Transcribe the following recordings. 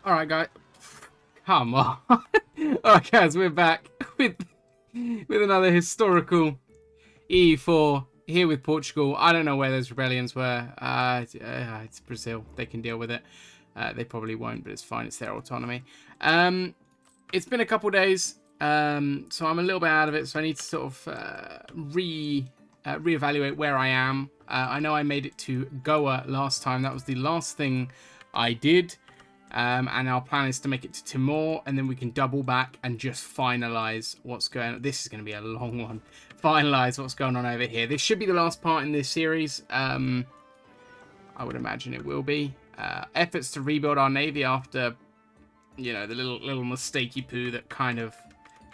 All right, guys. Come on. All right, guys, we're back with another historical E4 here with Portugal. I don't know where those rebellions were. It's Brazil. They can deal with it. They probably won't, but it's fine. It's their autonomy. It's been a couple days, so I'm a little bit out of it. So I need to sort of reevaluate where I am. I know I made it to Goa last time. That was the last thing I did. And our plan is to make it to Timor, and then we can double back and just finalize what's going on. This is going to be a long one. Finalize what's going on over here. This should be the last part in this series. I would imagine it will be. Efforts to rebuild our navy after, you know, the little mistakey poo that kind of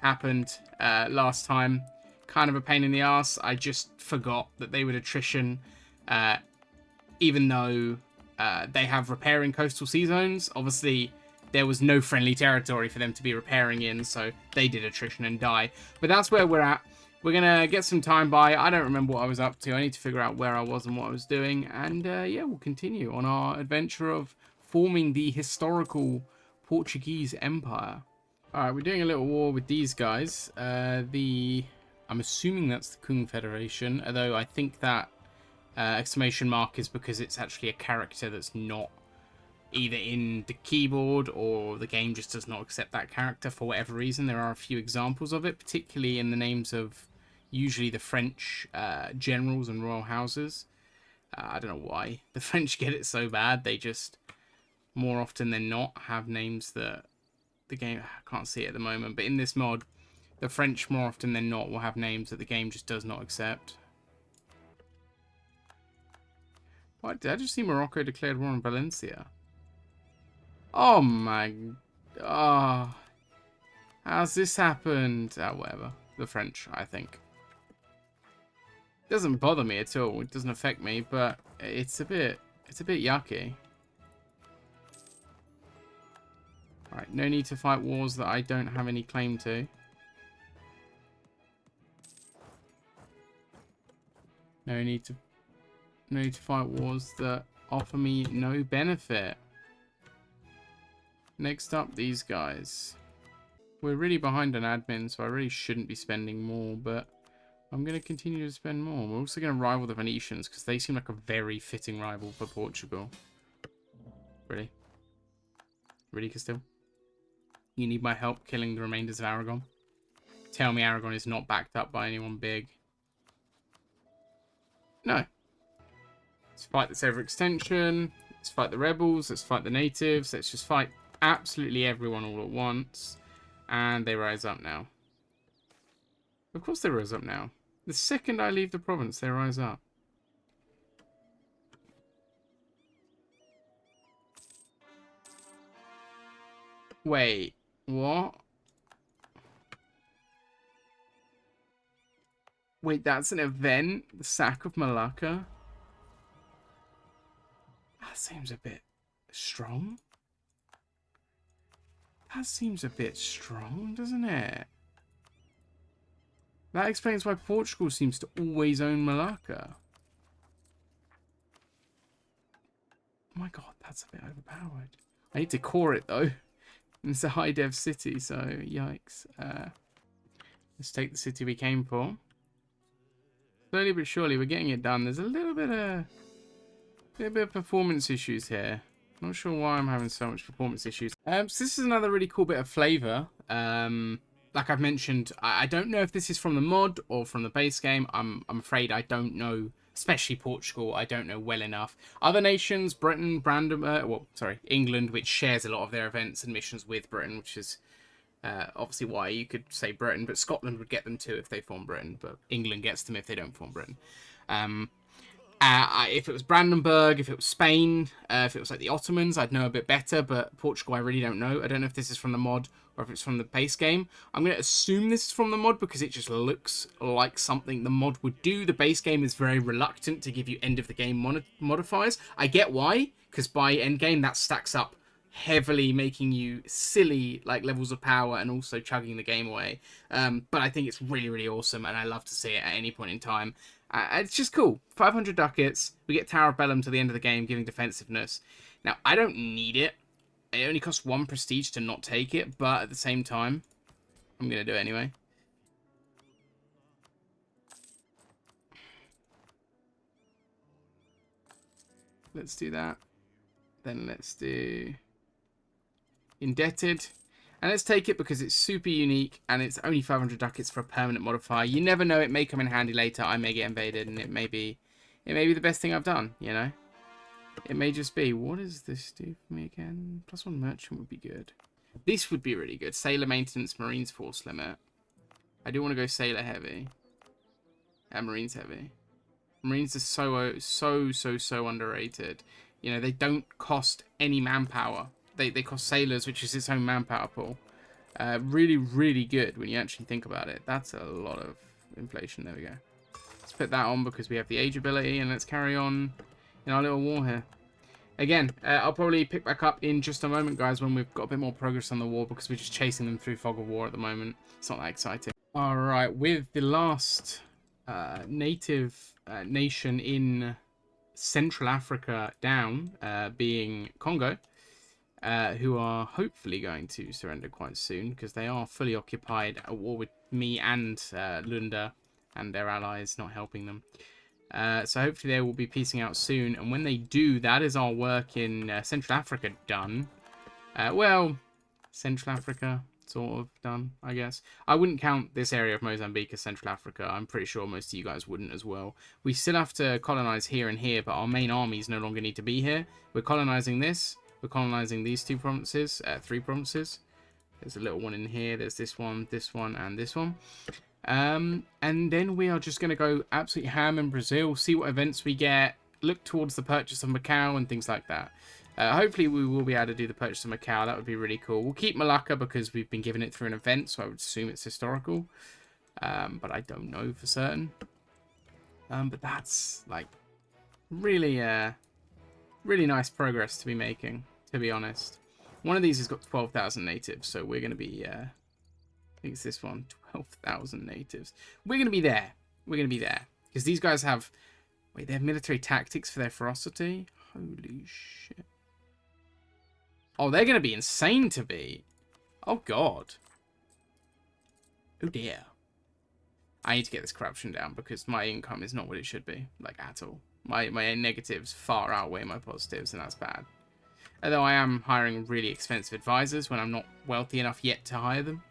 happened last time. Kind of a pain in the ass. I just forgot that they would attrition, even though they have repairing coastal sea zones. Obviously, there was no friendly territory for them to be repairing in, so they did attrition and die. But that's where we're at. We're going to get some time by. I don't remember what I was up to. I need to figure out where I was and what I was doing. And yeah, we'll continue on our adventure of forming the historical Portuguese Empire. All right, we're doing a little war with these guys. I'm assuming that's the Kung Federation, although I think that exclamation mark is because it's actually a character that's not either in the keyboard or the game just does not accept that character for whatever reason. There are a few examples of it, particularly in the names of usually the French generals and royal houses. I don't know why the French get it so bad. They just more often than not have names that the game, I can't see it at the moment, but in this mod the French more often than not will have names that the game just does not accept. What? Did I just see Morocco declared war on Valencia? Oh my... Oh. How's this happened? Oh, whatever. The French, I think. It doesn't bother me at all. It doesn't affect me, but it's a bit yucky. Alright, no need to fight wars that I don't have any claim to. No need to fight wars that offer me no benefit. Next up, these guys. We're really behind on admin, so I really shouldn't be spending more, but I'm going to continue to spend more. We're also going to rival the Venetians, because they seem like a very fitting rival for Portugal. Really? Really, Castile? You need my help killing the remainders of Aragon? Tell me Aragon is not backed up by anyone big. No. Let's fight this overextension. Let's fight the rebels. Let's fight the natives. Let's just fight absolutely everyone all at once. And they rise up now. Of course they rise up now. The second I leave the province, they rise up. Wait, what? Wait, that's an event? The sack of Malacca? That seems a bit strong. That seems a bit strong, doesn't it? That explains why Portugal seems to always own Malacca. Oh my god, that's a bit overpowered. I need to core it though. It's a high dev city, so yikes. Let's take the city we came for. Slowly but surely, we're getting it done. There's a little bit of performance issues here. Not sure why I'm having so much performance issues. So this is another really cool bit of flavor. Like I've mentioned, I don't know if this is from the mod or from the base game. I'm afraid I don't know, especially Portugal. I don't know well enough. Other nations, Britain, England, which shares a lot of their events and missions with Britain, which is obviously why you could say Britain, but Scotland would get them too if they form Britain, but England gets them if they don't form Britain. If it was Brandenburg, if it was Spain, if it was like the Ottomans, I'd know a bit better, but Portugal I really don't know. I don't know if this is from the mod or if it's from the base game. I'm going to assume this is from the mod because it just looks like something the mod would do. The base game is very reluctant to give you end of the game modifiers. I get why, because by end game that stacks up heavily, making you silly like levels of power and also chugging the game away. But I think it's really, really awesome, and I love to see it at any point in time. It's just cool. 500 ducats. We get Tower of Bellum to the end of the game, giving defensiveness. Now, I don't need it. It only costs 1 prestige to not take it, but at the same time, I'm going to do it anyway. Let's do that. Then let's do Indebted. And let's take it because it's super unique and it's only 500 ducats for a permanent modifier. You never know, it may come in handy later. I may get invaded and it may be the best thing I've done, you know? It may just be. What does this do for me again? +1 merchant would be good. This would be really good. Sailor maintenance, Marines force limit. I do want to go sailor heavy. And Marines heavy. Marines are so underrated. You know, they don't cost any manpower. They cost sailors, which is its own manpower pool. Really, really good when you actually think about it. That's a lot of inflation. There we go. Let's put that on because we have the age ability, and let's carry on in our little war here. Again, I'll probably pick back up in just a moment, guys, when we've got a bit more progress on the war, because we're just chasing them through Fog of War at the moment. It's not that exciting. All right, with the last native nation in Central Africa down, being Congo, who are hopefully going to surrender quite soon, because they are fully occupied at war with me and Lunda and their allies not helping them. So hopefully they will be peacing out soon. And when they do, that is our work in Central Africa done. Well, Central Africa sort of done, I guess. I wouldn't count this area of Mozambique as Central Africa. I'm pretty sure most of you guys wouldn't as well. We still have to colonize here and here, but our main armies no longer need to be here. We're colonizing this. We're colonizing these 2 provinces, 3 provinces. There's a little one in here. There's this one, and this one. And then we are just going to go absolutely ham in Brazil, see what events we get, look towards the purchase of Macau and things like that. Hopefully we will be able to do the purchase of Macau. That would be really cool. We'll keep Malacca because we've been given it through an event, so I would assume it's historical. But I don't know for certain. But that's like really, really nice progress to be making, to be honest. One of these has got 12,000 natives, so we're going to be... I think it's this one. 12,000 natives. We're going to be there. We're going to be there. Because these guys have... Wait, they have military tactics for their ferocity? Holy shit. Oh, they're going to be insane to beat. Oh, God. Oh, dear. I need to get this corruption down because my income is not what it should be. Like, at all. My negatives far outweigh my positives, and that's bad. Although I am hiring really expensive advisors when I'm not wealthy enough yet to hire them.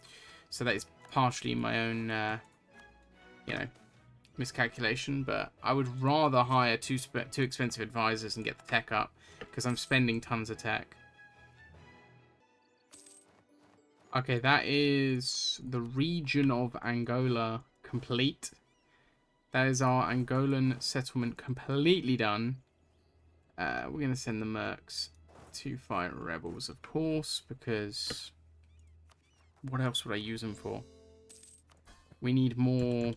So that is partially my own, you know, miscalculation. But I would rather hire two expensive advisors and get the tech up because I'm spending tons of tech. Okay, that is the region of Angola complete. That is our Angolan settlement completely done. We're going to send the mercs to fight rebels, of course, because what else would I use them for? We need more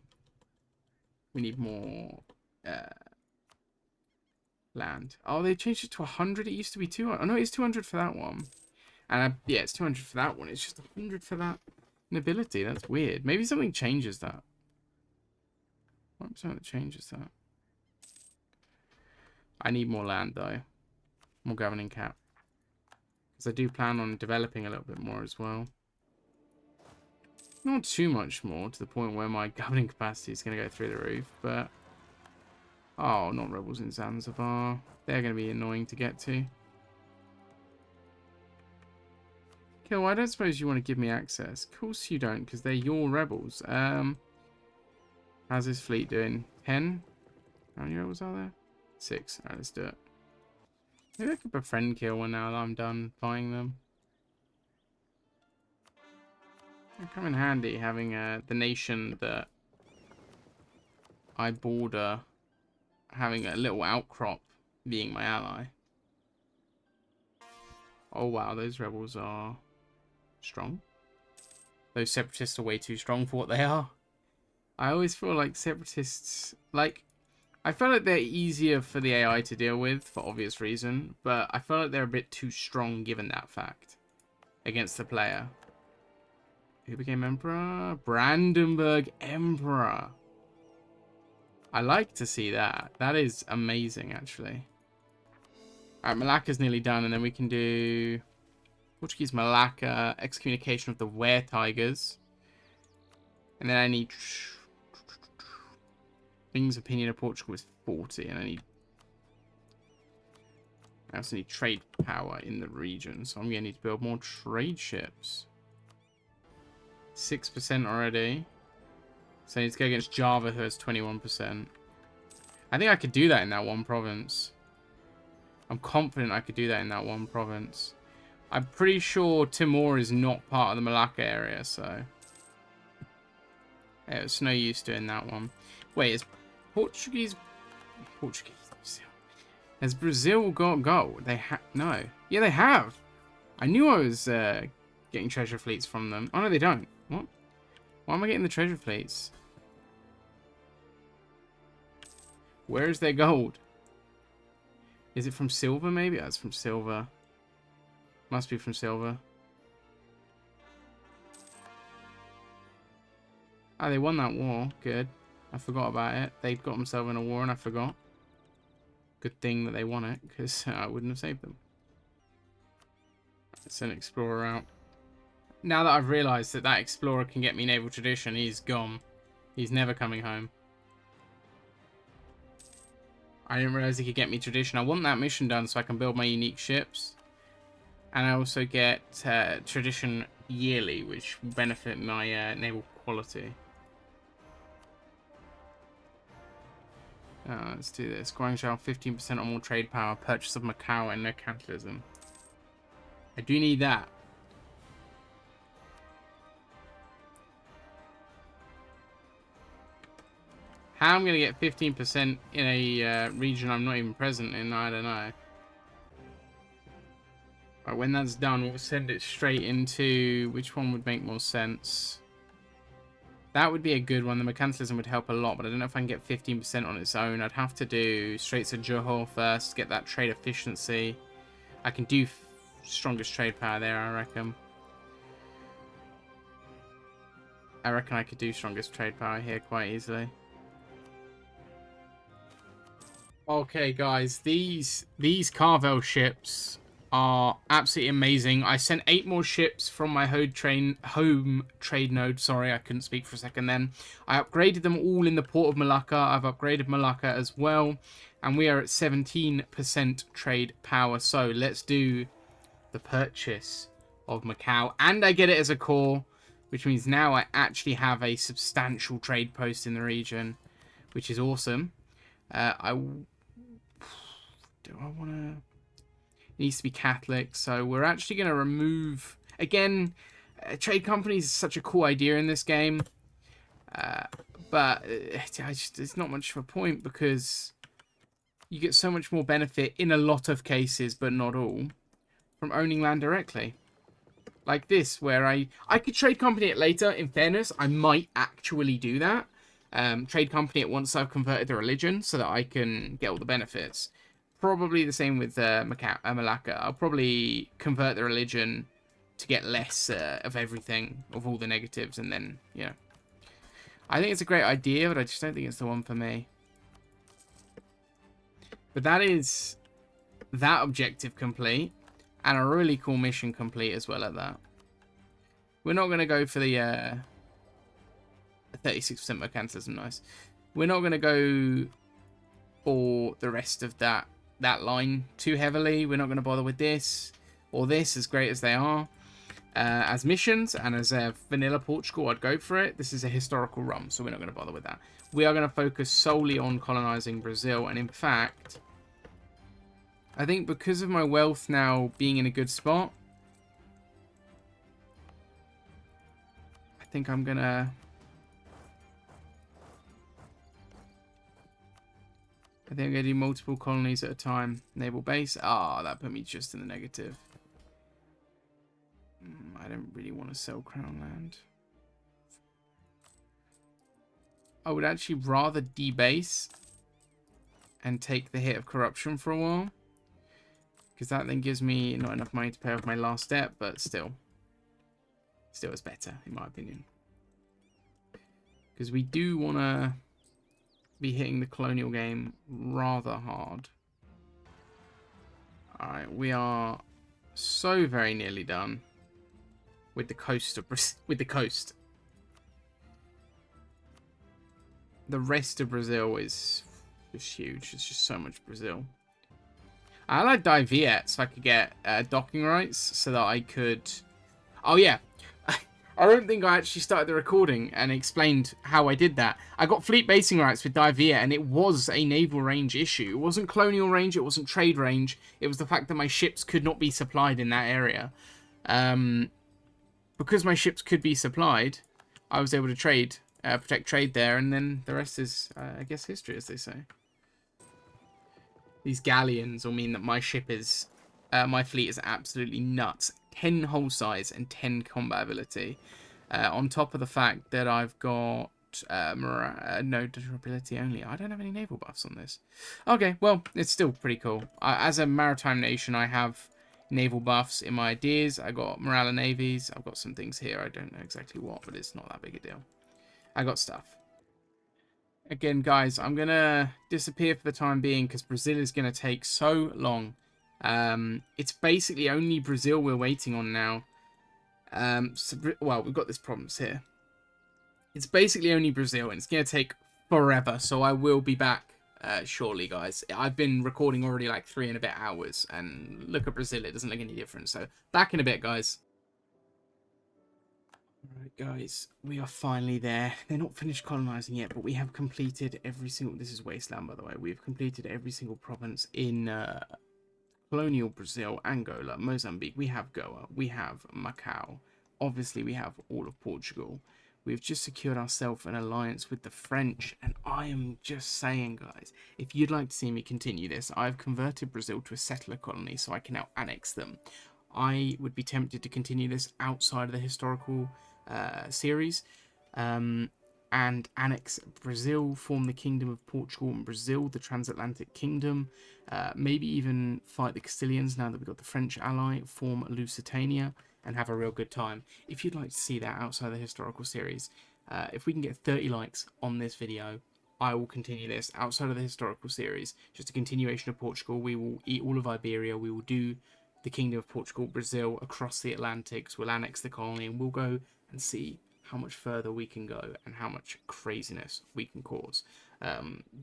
land. Oh, they changed it to 100. It used to be 200. Oh, no, it's 200 for that one. And yeah, it's 200 for that one. It's just 100 for that nobility. That's weird. Maybe something changes that. What something that changes that? I need more land, though. More governing cap. Because I do plan on developing a little bit more as well. Not too much more, to the point where my governing capacity is going to go through the roof, but... Oh, not rebels in Zanzibar. They're going to be annoying to get to. Kill, I don't suppose you want to give me access. Of course you don't, because they're your rebels. How's this fleet doing? 10? How many rebels are there? 6. Alright, let's do it. Maybe I could befriend Kill one now that I'm done buying them. It'll come in handy having the nation that I border having a little outcrop being my ally. Oh wow, those rebels are strong. Those separatists are way too strong for what they are. I always feel like separatists, like, I feel like they're easier for the AI to deal with for obvious reason, but I feel like they're a bit too strong given that fact against the player. Who became Emperor? Brandenburg Emperor. I like to see that. That is amazing, actually. Alright, Malacca's nearly done, and then we can do Portuguese Malacca, excommunication of the Were Tigers. And then I need... King's opinion of Portugal is 40, and I also need trade power in the region, so I'm going to need to build more trade ships. 6% already. So I need to go against Java, who has 21%. I think I could do that in that one province. I'm confident I could do that in that one province. I'm pretty sure Timor is not part of the Malacca area, so... Yeah, it's no use doing that one. Wait, is Portuguese... Has Brazil got gold? They have... No. Yeah, they have. I knew I was getting treasure fleets from them. Oh, no, they don't. What? Why am I getting the treasure fleets? Where is their gold? Is it from silver, maybe? That's from silver. Must be from silver. Oh, they won that war. Good. I forgot about it. They got themselves in a war and I forgot. Good thing that they won it, because I wouldn't have saved them. Let's send an explorer out. Now that I've realised that that explorer can get me naval tradition, he's gone. He's never coming home. I didn't realise he could get me tradition. I want that mission done so I can build my unique ships. And I also get tradition yearly, which will benefit my naval quality. Let's do this. Guangzhou, 15% on more trade power. Purchase of Macau and mercantilism. I do need that. How I'm going to get 15% in a region I'm not even present in, I don't know. Right, when that's done, we'll send it straight into... Which one would make more sense? That would be a good one. The mercantilism would help a lot, but I don't know if I can get 15% on its own. I'd have to do Straits of Johor first, get that trade efficiency. I can do strongest trade power there, I reckon. I reckon I could do strongest trade power here quite easily. Okay, guys, these Carvel ships are absolutely amazing. I sent 8 more ships from my home trade node. Sorry, I couldn't speak for a second then. I upgraded them all in the port of Malacca. I've upgraded Malacca as well. And we are at 17% trade power. So let's do the purchase of Macau. And I get it as a core, which means now I actually have a substantial trade post in the region, which is awesome. Do I want to... It needs to be Catholic, so we're actually going to remove... Again, trade companies is such a cool idea in this game, but it's not much of a point because you get so much more benefit in a lot of cases, but not all, from owning land directly. Like this, where I could trade company it later. In fairness, I might actually do that. Trade company it once I've converted the religion so that I can get all the benefits. Probably the same with Malacca. I'll probably convert the religion to get less of everything, of all the negatives, and then, yeah. I think it's a great idea, but I just don't think it's the one for me. But that is that objective complete, and a really cool mission complete as well at that. We're not going to go for the 36% mercantilism, nice. We're not going to go for the rest of that line too heavily. We're not going to bother with this or this, as great as they are. As missions and as vanilla Portugal, I'd go for it. This is a historical run, so we're not going to bother with that. We are going to focus solely on colonizing Brazil, and in fact, I think because of my wealth now being in a good spot, I think I'm going to... I think I'm going to do multiple colonies at a time. Naval base. Ah, that put me just in the negative. I don't really want to sell Crown Land. I would actually rather debase and take the hit of corruption for a while, because that then gives me not enough money to pay off my last debt, but still is better in my opinion, because we do want to be hitting the colonial game rather hard. Alright, we are So very nearly done with the coast of with the coast. The rest of Brazil is just huge. It's just so much Brazil. I like Diviet so I could get docking rights so that I could... Oh, yeah. I don't think I actually started the recording and explained how I did that. I got fleet basing rights with Diviet, and it was a naval range issue. It wasn't colonial range, it wasn't trade range. It was the fact that my ships could not be supplied in that area. Because my ships could be supplied, I was able to trade, protect trade there, and then the rest is, I guess, history, as they say. These galleons will mean that my ship is, my fleet is absolutely nuts. 10 hull size and 10 combat ability. On top of the fact that I've got no durability only. I don't have any naval buffs on this. Okay, well, it's still pretty cool. As a maritime nation, I have naval buffs in my ideas. I got morale and navies. I've got some things here. I don't know exactly what, but it's not that big a deal. I got stuff. Again, guys, I'm going to disappear for the time being because Brazil is going to take so long. It's basically only Brazil we're waiting on now. Well, we've got this problems here. It's basically only Brazil, and it's going to take forever, so I will be back shortly, guys. I've been recording already like 3 and a bit hours, and look at Brazil, it doesn't look any different. So, back in a bit, guys. Alright, guys, we are finally there. They're not finished colonizing yet, but we have completed every single... This is Wasteland, by the way. We've completed every single province in colonial Brazil, Angola, Mozambique. We have Goa. We have Macau. Obviously, we have all of Portugal. We've just secured ourselves an alliance with the French, and I am just saying, guys, if you'd like to see me continue this, I've converted Brazil to a settler colony, so I can now annex them. I would be tempted to continue this outside of the historical series, and annex Brazil, form the Kingdom of Portugal and Brazil, the transatlantic kingdom, maybe even fight the Castilians now that we've got the French ally, form Lusitania, and have a real good time. If you'd like to see that outside the historical series, if we can get 30 likes on this video, I will continue this outside of the historical series. Just a continuation of Portugal. We will eat all of Iberia. We will do the Kingdom of Portugal, Brazil, across the Atlantics. We'll annex the colony, and we'll go and see how much further we can go and how much craziness we can cause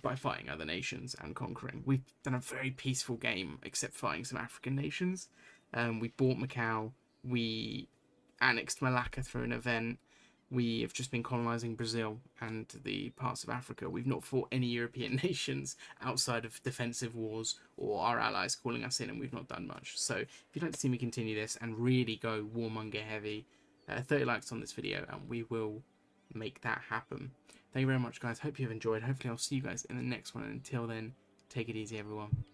by fighting other nations and conquering. We've done a very peaceful game, except fighting some African nations. We bought Macau. We annexed Malacca through an event. We have just been colonizing Brazil and the parts of Africa. We've not fought any European nations outside of defensive wars or our allies calling us in, and we've not done much. So if you'd like to see me continue this and really go warmonger heavy, 30 likes on this video and we will make that happen. Thank you very much, guys. Hope you've enjoyed. Hopefully I'll see you guys in the next one, and until then, take it easy, everyone.